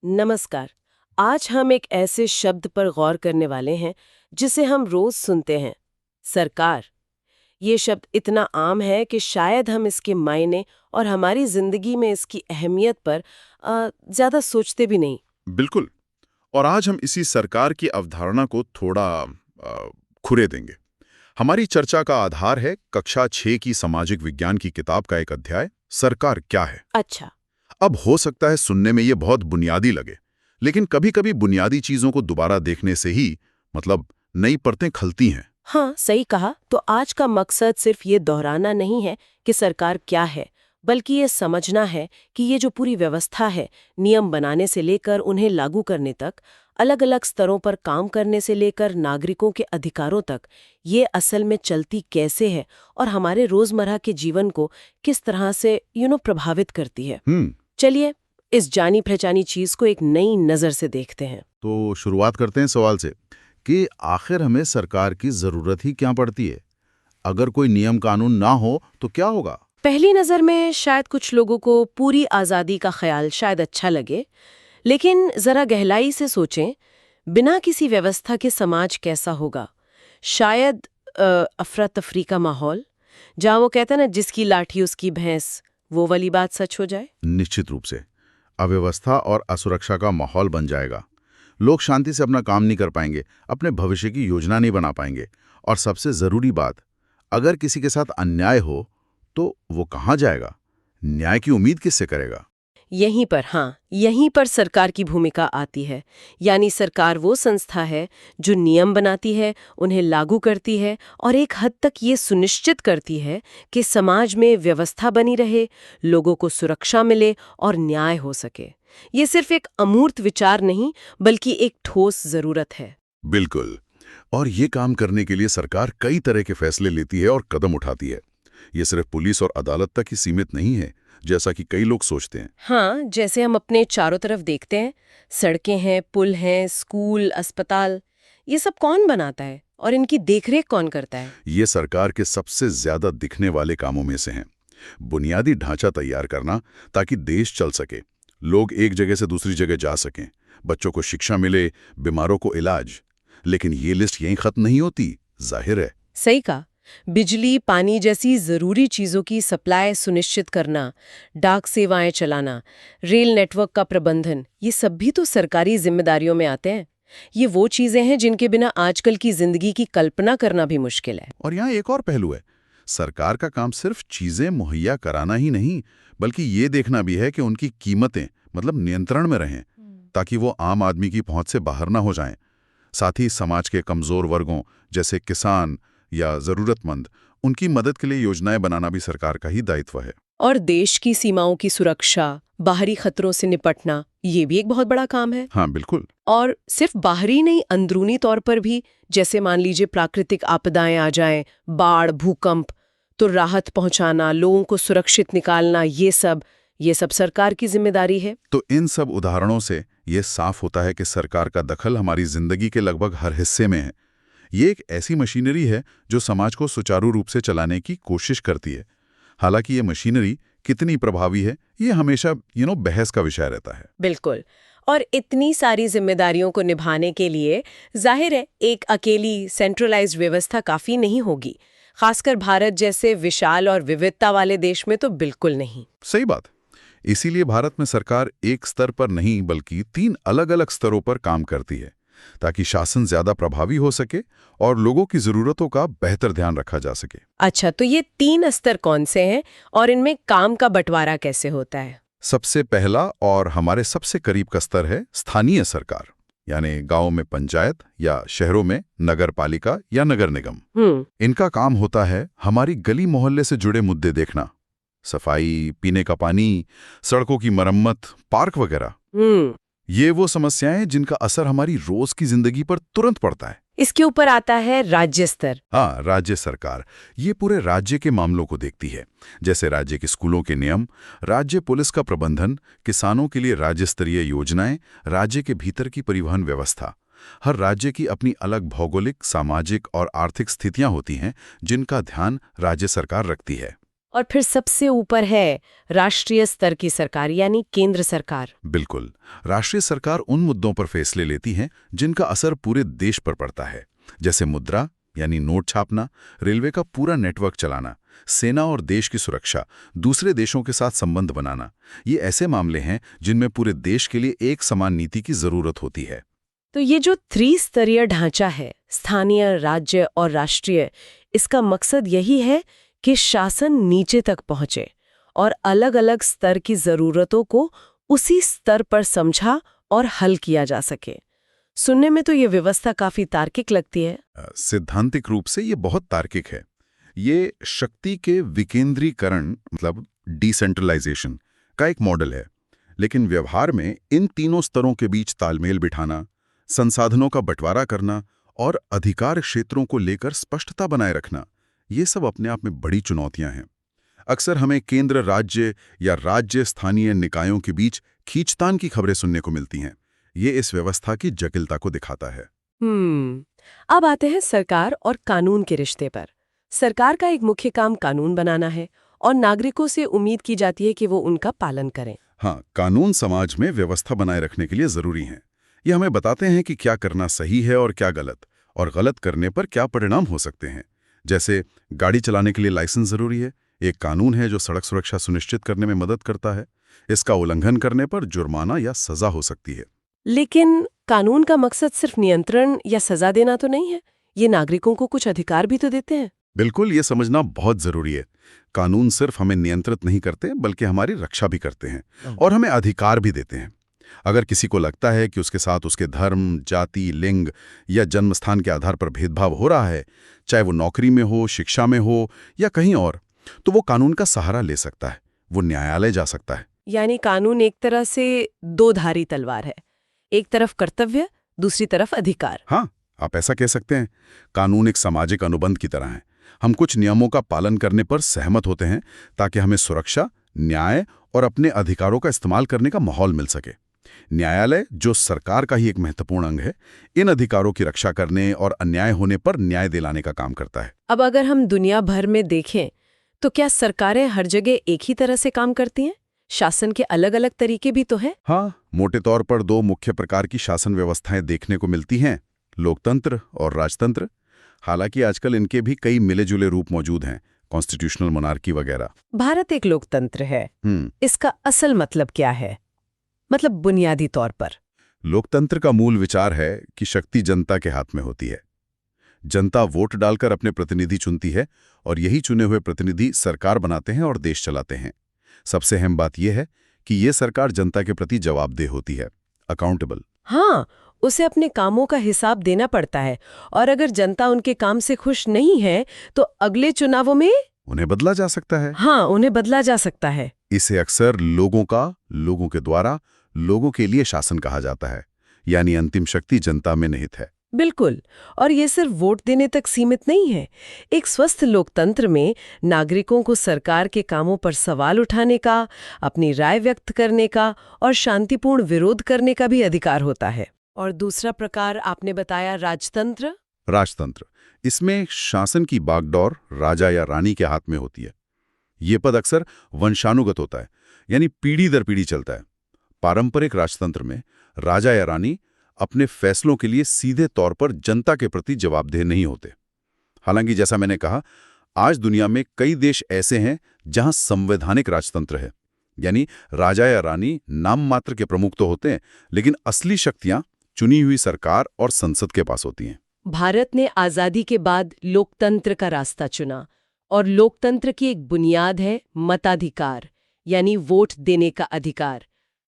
नमस्कार। आज हम एक ऐसे शब्द पर गौर करने वाले हैं जिसे हम रोज सुनते हैं, सरकार। ये शब्द इतना आम है कि शायद हम इसके मायने और हमारी जिंदगी में इसकी अहमियत पर ज्यादा सोचते भी नहीं। बिल्कुल। और आज हम इसी सरकार की अवधारणा को थोड़ा खुरे देंगे। हमारी चर्चा का आधार है कक्षा 6 की सामाजिक विज्ञान की किताब का एक अध्याय, सरकार क्या है। अच्छा। अब हो सकता है सुनने में ये बहुत बुनियादी लगे, लेकिन कभी-कभी बुनियादी चीजों को दोबारा देखने से ही नई परतें खलती हैं। हाँ, सही कहा। तो आज का मकसद सिर्फ ये दोहराना नहीं है कि सरकार क्या है, बल्कि ये समझना है कि ये जो पूरी व्यवस्था है, नियम बनाने से लेकर उन्हें लागू करने तक, अलग-अलग स्तरों पर काम करने से लेकर नागरिकों के अधिकारों तक, ये असल में चलती कैसे है और हमारे रोजमर्रा के जीवन को किस तरह से प्रभावित करती है। चलिए इस जानी पहचानी चीज को एक नई नजर से देखते हैं। तो शुरुआत करते हैं सवाल से कि आखिर हमें सरकार की जरूरत ही क्या पड़ती है। अगर कोई नियम कानून ना हो तो क्या होगा? पहली नजर में शायद कुछ लोगों को पूरी आजादी का ख्याल शायद अच्छा लगे, लेकिन जरा गहराई से सोचें, बिना किसी व्यवस्था के समाज कैसा होगा? शायद अफरा तफरी का माहौल, जहाँ वो कहते हैं ना, जिसकी लाठी उसकी भैंस, वो वाली बात सच हो जाए। निश्चित रूप से अव्यवस्था और असुरक्षा का माहौल बन जाएगा। लोग शांति से अपना काम नहीं कर पाएंगे, अपने भविष्य की योजना नहीं बना पाएंगे। और सबसे जरूरी बात, अगर किसी के साथ अन्याय हो तो वो कहाँ जाएगा? न्याय की उम्मीद किससे करेगा? यहीं पर सरकार की भूमिका आती है। यानी सरकार वो संस्था है जो नियम बनाती है, उन्हें लागू करती है और एक हद तक ये सुनिश्चित करती है कि समाज में व्यवस्था बनी रहे, लोगों को सुरक्षा मिले और न्याय हो सके। ये सिर्फ एक अमूर्त विचार नहीं, बल्कि एक ठोस जरूरत है। बिल्कुल। और ये काम करने के लिए सरकार कई तरह के फैसले लेती है और कदम उठाती है। ये सिर्फ पुलिस और अदालत तक ही सीमित नहीं है, जैसा कि कई लोग सोचते हैं। हाँ, जैसे हम अपने चारों तरफ देखते हैं, सड़कें हैं, पुल हैं, स्कूल, अस्पताल, ये सब कौन बनाता है और इनकी देखरेख कौन करता है? ये सरकार के सबसे ज्यादा दिखने वाले कामों में से हैं। बुनियादी ढांचा तैयार करना ताकि देश चल सके, लोग एक जगह से दूसरी जगह जा सकें, बच्चों को शिक्षा मिले, बीमारों को इलाज। लेकिन ये लिस्ट यहीं खत्म नहीं होती, जाहिर है। सही कहा। बिजली, पानी जैसी जरूरी चीजों की सप्लाई सुनिश्चित करना, डाक सेवाएं चलाना, रेल नेटवर्क का प्रबंधन, ये सब भी तो सरकारी जिम्मेदारियों में आते हैं। ये वो चीजें हैं जिनके बिना आजकल की जिंदगी की कल्पना करना भी मुश्किल है। और यहाँ एक और पहलू है, सरकार का काम सिर्फ चीजें मुहैया कराना ही नहीं, बल्कि ये देखना भी है कि उनकी कीमतें नियंत्रण में रहें, ताकि वो आम आदमी की पहुंच से बाहर ना हो जाएं। साथ ही समाज के कमजोर वर्गों जैसे किसान या जरूरतमंद, उनकी मदद के लिए योजनाएं बनाना भी सरकार का ही दायित्व है। और देश की सीमाओं की सुरक्षा, बाहरी खतरों से निपटना, ये भी एक बहुत बड़ा काम है। हाँ बिल्कुल। और सिर्फ बाहरी नहीं, अंदरूनी तौर पर भी, जैसे मान लीजिए प्राकृतिक आपदाएं आ जाएं, बाढ़, भूकंप, तो राहत पहुंचाना, लोगों को सुरक्षित निकालना, ये सब सरकार की जिम्मेदारी है। तो इन सब उदाहरणों से ये साफ होता है कि सरकार का दखल हमारी जिंदगी के लगभग हर हिस्से में है। ये एक ऐसी मशीनरी है जो समाज को सुचारू रूप से चलाने की कोशिश करती है। हालांकि ये मशीनरी कितनी प्रभावी है, ये हमेशा बहस का विषय रहता है। बिल्कुल। और इतनी सारी जिम्मेदारियों को निभाने के लिए जाहिर है एक अकेली सेंट्रलाइज्ड व्यवस्था काफी नहीं होगी। खासकर भारत जैसे विशाल और विविधता वाले देश में तो बिल्कुल नहीं। सही बात। इसीलिए भारत में सरकार एक स्तर पर नहीं बल्कि 3 अलग-अलग स्तरों पर काम करती है, ताकि शासन ज्यादा प्रभावी हो सके और लोगों की जरूरतों का बेहतर ध्यान रखा जा सके। अच्छा, तो ये 3 स्तर कौन से हैं और इनमें काम का बंटवारा कैसे होता है? सबसे पहला और हमारे सबसे करीब का स्तर है स्थानीय सरकार, यानी गांवों में पंचायत या शहरों में नगर पालिका या नगर निगम। इनका काम होता है हमारी गली मोहल्ले से जुड़े मुद्दे देखना, सफाई, पीने का पानी, सड़कों की मरम्मत, पार्क वगैरह। ये वो समस्याएं जिनका असर हमारी रोज की जिंदगी पर तुरंत पड़ता है। इसके ऊपर आता है राज्य स्तर। हाँ, राज्य सरकार ये पूरे राज्य के मामलों को देखती है, जैसे राज्य के स्कूलों के नियम, राज्य पुलिस का प्रबंधन, किसानों के लिए राज्य स्तरीय योजनाएं, राज्य के भीतर की परिवहन व्यवस्था। हर राज्य की अपनी अलग भौगोलिक, सामाजिक और आर्थिक स्थितियां होती हैं जिनका ध्यान राज्य सरकार रखती है। और फिर सबसे ऊपर है राष्ट्रीय स्तर की सरकार यानी केंद्र सरकार। बिल्कुल। राष्ट्रीय सरकार उन मुद्दों पर फैसले लेती है जिनका असर पूरे देश पर पड़ता है, जैसे मुद्रा यानी नोट छापना, रेलवे का पूरा नेटवर्क चलाना, सेना और देश की सुरक्षा, दूसरे देशों के साथ संबंध बनाना। ये ऐसे मामले हैं जिनमें पूरे देश के लिए एक समान नीति की जरूरत होती है। तो ये जो त्रिस्तरीय ढांचा है, स्थानीय, राज्य और राष्ट्रीय, इसका मकसद यही है कि शासन नीचे तक पहुंचे और अलग-अलग स्तर की जरूरतों को उसी स्तर पर समझा और हल किया जा सके। सुनने में तो ये व्यवस्था काफी तार्किक लगती है। सैद्धांतिक रूप से ये बहुत तार्किक है। ये शक्ति के विकेंद्रीकरण मतलब डिसेंट्रलाइजेशन का एक मॉडल है, लेकिन व्यवहार में इन तीनों स्तरों के बीच तालमेल बिठाना, संसाधनों का बंटवारा करना और अधिकार क्षेत्रों को लेकर स्पष्टता बनाए रखना, ये सब अपने आप में बड़ी चुनौतियां हैं। अक्सर हमें केंद्र राज्य या राज्य स्थानीय निकायों के बीच खींचतान की खबरें सुनने को मिलती हैं। ये इस व्यवस्था की जटिलता को दिखाता है। अब आते हैं सरकार और कानून के रिश्ते पर। सरकार का एक मुख्य काम कानून बनाना है और नागरिकों से उम्मीद की जाती है कि वो उनका पालन करें। हाँ, कानून समाज में व्यवस्था बनाए रखने के लिए जरूरी हैं। ये हमें बताते हैं कि क्या करना सही है और क्या गलत, और गलत करने पर क्या परिणाम हो सकते हैं। जैसे गाड़ी चलाने के लिए लाइसेंस जरूरी है, एक कानून है जो सड़क सुरक्षा सुनिश्चित करने में मदद करता है। इसका उल्लंघन करने पर जुर्माना या सजा हो सकती है। लेकिन कानून का मकसद सिर्फ नियंत्रण या सजा देना तो नहीं है, ये नागरिकों को कुछ अधिकार भी तो देते हैं। बिल्कुल, ये समझना बहुत जरूरी है। कानून सिर्फ हमें नियंत्रित नहीं करते बल्कि हमारी रक्षा भी करते हैं और हमें अधिकार भी देते हैं। अगर किसी को लगता है कि उसके साथ उसके धर्म, जाति, लिंग या जन्मस्थान के आधार पर भेदभाव हो रहा है, चाहे वो नौकरी में हो, शिक्षा में हो या कहीं और, तो वो कानून का सहारा ले सकता है, वो न्यायालय जा सकता है। यानी कानून एक तरह से दो धारी तलवार है, एक तरफ कर्तव्य, दूसरी तरफ अधिकार। हाँ, आप ऐसा कह सकते हैं। कानून एक सामाजिक अनुबंध की तरह है। हम कुछ नियमों का पालन करने पर सहमत होते हैं ताकि हमें सुरक्षा, न्याय और अपने अधिकारों का इस्तेमाल करने का माहौल मिल सके। न्यायालय, जो सरकार का ही एक महत्वपूर्ण अंग है, इन अधिकारों की रक्षा करने और अन्याय होने पर न्याय दिलाने का काम करता है। अब अगर हम दुनिया भर में देखें तो क्या सरकारें हर जगह एक ही तरह से काम करती हैं? शासन के अलग-अलग तरीके भी तो हैं। हाँ, मोटे तौर पर दो मुख्य प्रकार की शासन व्यवस्थाएं देखने को मिलती हैं, लोकतंत्र और राजतंत्र। हालांकि आजकल इनके भी कई मिले-जुले रूप मौजूद हैं, कॉन्स्टिट्यूशनल मोनार्की वगैरह। भारत एक लोकतंत्र है। इसका असल मतलब क्या है? मतलब बुनियादी तौर पर लोकतंत्र का मूल विचार है कि शक्ति जनता के हाथ में होती है। जनता वोट डालकर अपने प्रतिनिधि चुनती है और यही चुने हुए प्रतिनिधि सरकार बनाते हैं और देश चलाते हैं। सबसे अहम बात यह है कि ये सरकार जनता के प्रति जवाबदेह होती है, अकाउंटेबल। हाँ, उसे अपने कामों का हिसाब देना पड़ता है और अगर जनता उनके काम से खुश नहीं है तो अगले चुनावों में उन्हें बदला जा सकता है। हाँ, उन्हें बदला जा सकता है। इसे अक्सर लोगों के द्वारा, लोगों के लिए शासन कहा जाता है, यानी अंतिम शक्ति जनता में निहित है। बिल्कुल, और ये सिर्फ वोट देने तक सीमित नहीं है। एक स्वस्थ लोकतंत्र में नागरिकों को सरकार के कामों पर सवाल उठाने का, अपनी राय व्यक्त करने का और शांतिपूर्ण विरोध करने का भी अधिकार होता है। और दूसरा प्रकार आपने बताया राजतंत्र। राजतंत्र, इसमें शासन की बागडोर राजा या रानी के हाथ में होती है। ये पद अक्सर वंशानुगत होता है, यानी पीढ़ी दर पीढ़ी चलता है। पारंपरिक राजतंत्र में राजा या रानी अपने फैसलों के लिए सीधे तौर पर जनता के प्रति जवाबदेह नहीं होते। हालांकि जैसा मैंने कहा, आज दुनिया में कई देश ऐसे हैं जहां संवैधानिक राजतंत्र है, यानी राजा या रानी नाम मात्र के प्रमुख तो होते हैं, लेकिन असली शक्तियां चुनी हुई सरकार और संसद के पास होती हैं। भारत ने आजादी के बाद लोकतंत्र का रास्ता चुना और लोकतंत्र की एक बुनियाद है मताधिकार, यानी वोट देने का अधिकार।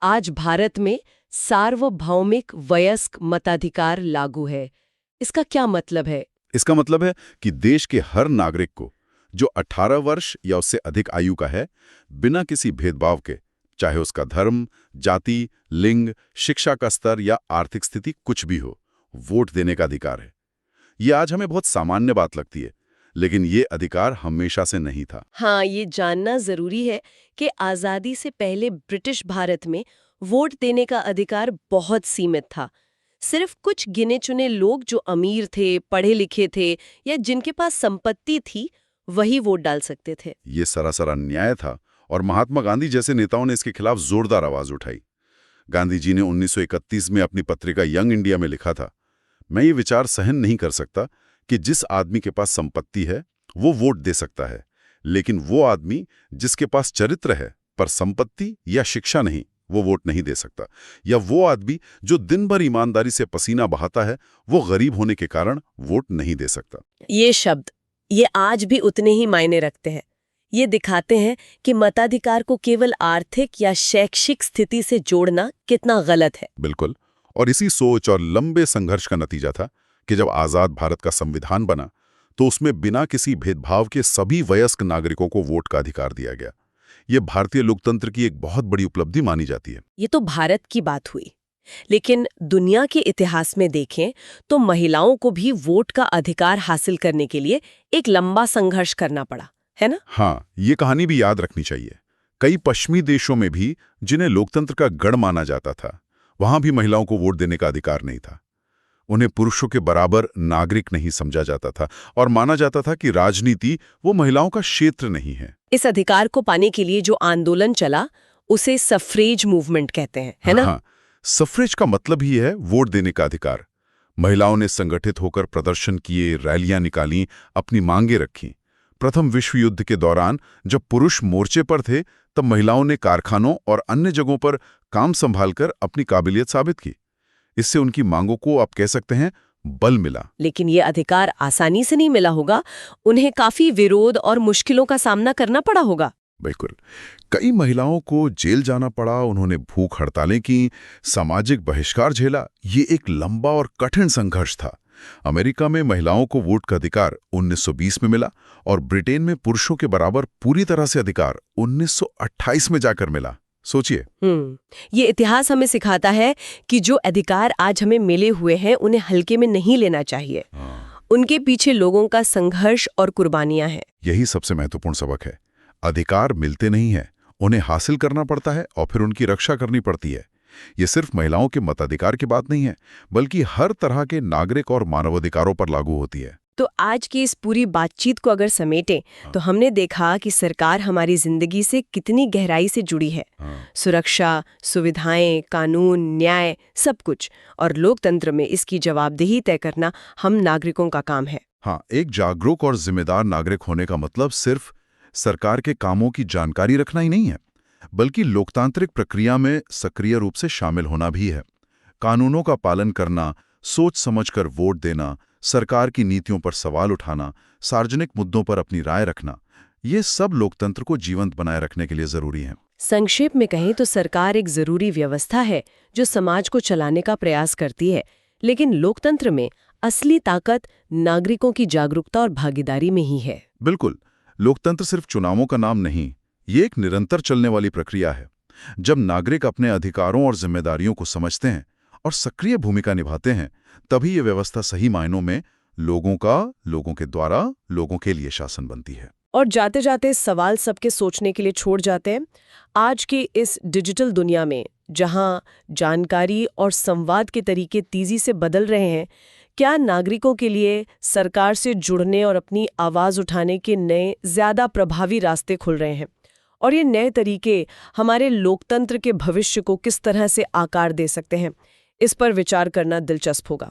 आज भारत में सार्वभौमिक वयस्क मताधिकार लागू है। इसका क्या मतलब है? इसका मतलब है कि देश के हर नागरिक को, जो 18 वर्ष या उससे अधिक आयु का है, बिना किसी भेदभाव के, चाहे उसका धर्म, जाति, लिंग, शिक्षा का स्तर या आर्थिक स्थिति कुछ भी हो, वोट देने का अधिकार है। ये आज हमें बहुत सामान्य बात लगती है, लेकिन ये अधिकार हमेशा से नहीं था। हाँ, ये जानना जरूरी है कि आजादी से पहले ब्रिटिश भारत में वोट देने का अधिकार बहुत सीमित था। सिर्फ कुछ गिने चुने लोग जो अमीर थे, पढ़े लिखे थे या जिनके पास संपत्ति थी, वही वोट डाल सकते थे। ये सरासर अन्याय था और महात्मा गांधी जैसे नेताओं ने इसके खिलाफ जोरदार आवाज उठाई। गांधी जी ने 1931 में अपनी पत्रिका यंग इंडिया में लिखा था, मैं ये विचार सहन नहीं कर सकता कि जिस आदमी के पास संपत्ति है वो वोट दे सकता है, लेकिन वो आदमी जिसके पास चरित्र है पर संपत्ति या शिक्षा नहीं, वो वोट नहीं दे सकता। या वो आदमी जो दिन भर ईमानदारी से पसीना बहाता है, वो गरीब होने के कारण वोट नहीं दे सकता। ये शब्द ये आज भी उतने ही मायने रखते हैं। ये दिखाते हैं कि मताधिकार को केवल आर्थिक या शैक्षिक स्थिति से जोड़ना कितना गलत है। बिल्कुल। और इसी सोच और लंबे संघर्ष का नतीजा था कि जब आजाद भारत का संविधान बना तो उसमें बिना किसी भेदभाव के सभी वयस्क नागरिकों को वोट का अधिकार दिया गया। ये भारतीय लोकतंत्र की एक बहुत बड़ी उपलब्धि मानी जाती है। ये तो भारत की बात हुई, लेकिन दुनिया के इतिहास में देखें तो महिलाओं को भी वोट का अधिकार हासिल करने के लिए एक लंबा संघर्ष करना पड़ा, है ना? हाँ, ये कहानी भी याद रखनी चाहिए। कई पश्चिमी देशों में भी, जिन्हें लोकतंत्र का गढ़ माना जाता था, वहां भी महिलाओं को वोट देने का अधिकार नहीं था। उन्हें पुरुषों के बराबर नागरिक नहीं समझा जाता था और माना जाता था कि राजनीति वो महिलाओं का क्षेत्र नहीं है। इस अधिकार को पाने के लिए जो आंदोलन चला उसे सफ्रेज मूवमेंट कहते हैं, है ना? हाँ, सफ्रेज का मतलब ही है वोट देने का अधिकार। महिलाओं ने संगठित होकर प्रदर्शन किए, रैलियां निकाली, अपनी मांगें रखी। प्रथम विश्व युद्ध के दौरान जब पुरुष मोर्चे पर थे, तब महिलाओं ने कारखानों और अन्य जगहों पर काम संभालकर अपनी काबिलियत साबित की। इससे उनकी मांगों को आप कह सकते हैं बल मिला। लेकिन ये अधिकार आसानी से नहीं मिला होगा, उन्हें काफी विरोध और मुश्किलों का सामना करना पड़ा होगा। बिल्कुल। कई महिलाओं को जेल जाना पड़ा, उन्होंने भूख हड़तालें की, सामाजिक बहिष्कार झेला। ये एक लंबा और कठिन संघर्ष था। अमेरिका में महिलाओं को वोट का अधिकार 1920 में मिला और ब्रिटेन में पुरुषों के बराबर पूरी तरह से अधिकार 1928 में जाकर मिला। सोचिए। ये इतिहास हमें सिखाता है कि जो अधिकार आज हमें मिले हुए हैं उन्हें हल्के में नहीं लेना चाहिए। उनके पीछे लोगों का संघर्ष और कुर्बानियां हैं। यही सबसे महत्वपूर्ण सबक है। अधिकार मिलते नहीं है, उन्हें हासिल करना पड़ता है और फिर उनकी रक्षा करनी पड़ती है। ये सिर्फ महिलाओं के मताधिकार की बात नहीं है, बल्कि हर तरह के नागरिक और मानवाधिकारों पर लागू होती है। तो आज की इस पूरी बातचीत को अगर समेटें तो हमने देखा कि सरकार हमारी जिंदगी से कितनी गहराई से जुड़ी है। सुरक्षा, सुविधाएं, कानून, न्याय, सब कुछ। और लोकतंत्र में इसकी जवाबदेही तय करना हम नागरिकों का काम है। हाँ, एक जागरूक और जिम्मेदार नागरिक होने का मतलब सिर्फ सरकार के कामों की जानकारी रखना ही नहीं है, बल्कि लोकतांत्रिक प्रक्रिया में सक्रिय रूप से शामिल होना भी है। कानूनों का पालन करना, सोच समझकर वोट देना, सरकार की नीतियों पर सवाल उठाना, सार्वजनिक मुद्दों पर अपनी राय रखना, ये सब लोकतंत्र को जीवंत बनाए रखने के लिए जरूरी है। संक्षेप में कहें तो सरकार एक जरूरी व्यवस्था है जो समाज को चलाने का प्रयास करती है, लेकिन लोकतंत्र में असली ताकत नागरिकों की जागरूकता और भागीदारी में ही है। बिल्कुल। लोकतंत्र सिर्फ चुनावों का नाम नहीं, ये एक निरंतर चलने वाली प्रक्रिया है। जब नागरिक अपने अधिकारों और जिम्मेदारियों को समझते हैं और सक्रिय भूमिका निभाते हैं, तभी ये व्यवस्था सही मायनों में लोगों का, लोगों के द्वारा, लोगों के लिए शासन बनती है। और जाते जाते सवाल सबके सोचने के लिए छोड़ जाते हैं। आज की इस डिजिटल दुनिया में जहां जानकारी और संवाद के तरीके तेजी से बदल रहे हैं, क्या नागरिकों के लिए सरकार से जुड़ने और अपनी आवाज उठाने के नए, ज्यादा प्रभावी रास्ते खुल रहे हैं? और ये नए तरीके हमारे लोकतंत्र के भविष्य को किस तरह से आकार दे सकते हैं, इस पर विचार करना दिलचस्प होगा।